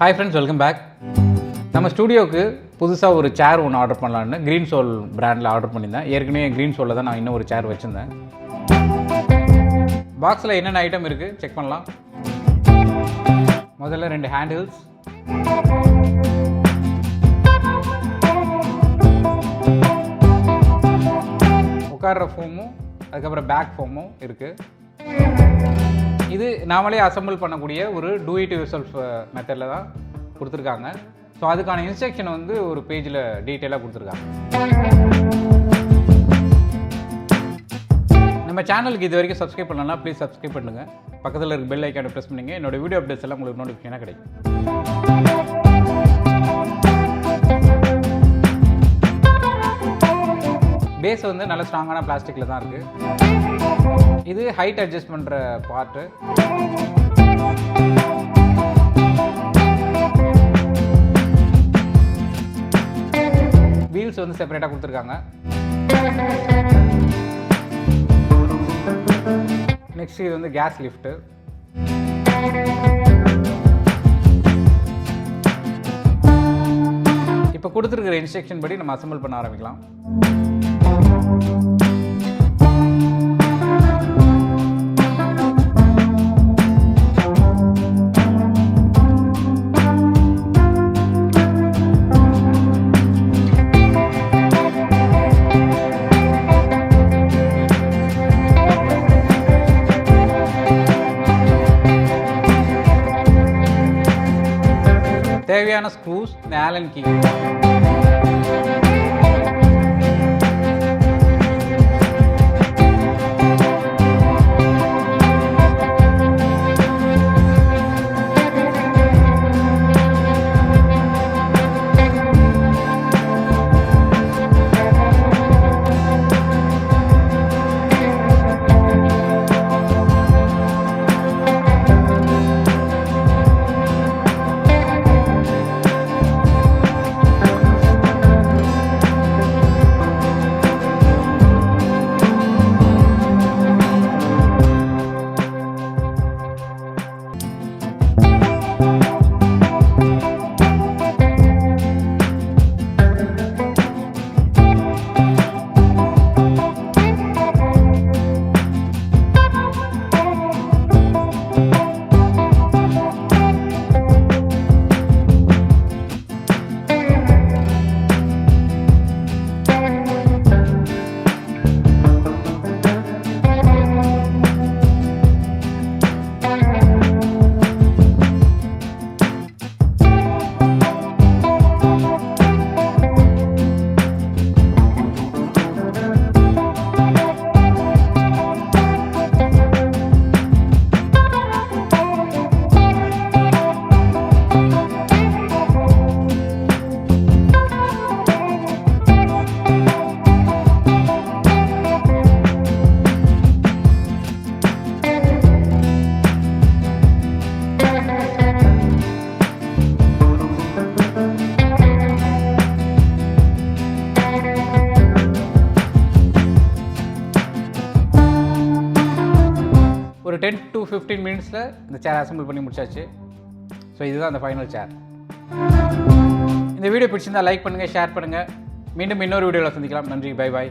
Hi friends, welcome back. நம்ம ஸ்டூடியோவுக்கு புதுசாக ஒரு சேர் ஒன்று ஆர்டர் பண்ணலான்னு GreenSoul பிராண்டில் ஆர்டர் பண்ணியிருந்தேன். ஏற்கனவே GreenSoulல தான் நான் இன்னும் ஒரு சேர் வச்சுருந்தேன். பாக்ஸில் என்னென்ன ஐட்டம் இருக்குது செக் பண்ணலாம். முதல்ல 2 ஹேண்டில்ஸ், உட்கார்ற ஃபோமும் அதுக்கப்புறம் பேக் ஃபோமும் இருக்குது. இது நாமளே அசம்பிள் பண்ணக்கூடிய ஒரு டூ இட் யுவர் செல்ஃப் மெத்தடில் தான் கொடுத்துருக்காங்க. ஸோ அதுக்கான இன்ஸ்ட்ரக்ஷன் வந்து ஒரு பேஜில் டீட்டெயிலாக கொடுத்துருக்காங்க. நம்ம சேனலுக்கு இது வரைக்கும் சப்ஸ்கிரைப் பண்ணலன்னா ப்ளீஸ் சப்ஸ்கிரைப் பண்ணுங்கள். பக்கத்தில் இருக்க பெல் ஐக்கானை ப்ரெஸ் பண்ணுங்க. என்னோடய வீடியோ அப்டேட்ஸ் எல்லாம் உங்களுக்கு நோட்டிஃபிகேஷனாக கிடைக்கும். பேஸ் வந்து நல்ல ஸ்ட்ராங்கான பிளாஸ்டிக்கில் தான் இருக்குது. இது ஹைட் அட்ஜஸ்ட் பண்ணுற பார்ட்டு. வீல்ஸ் வந்து செப்பரேட்டாக கொடுத்துருக்காங்க. நெக்ஸ்ட் இது வந்து கேஸ் லிஃப்ட்டு. இப்போ கொடுத்துருக்கிற இன்ஸ்ட்ரக்ஷன் படி நம்ம அசம்பிள் பண்ண ஆரம்பிக்கலாம். தேவையான ஸ்க்ரூஸ், இந்த ஆலன் கீ. ஒரு 10 to 15 மினிட்ஸில் இந்த சேர் அசம்பிள் பண்ணி முடிச்சாச்சு. ஸோ இதுதான் அந்த ஃபைனல் சேர். இந்த வீடியோ பிடிச்சிருந்தால் லைக் பண்ணுங்கள், ஷேர் பண்ணுங்கள். மீண்டும் இன்னொரு வீடியோவில் சந்திக்கலாம். நன்றி, பை பாய்.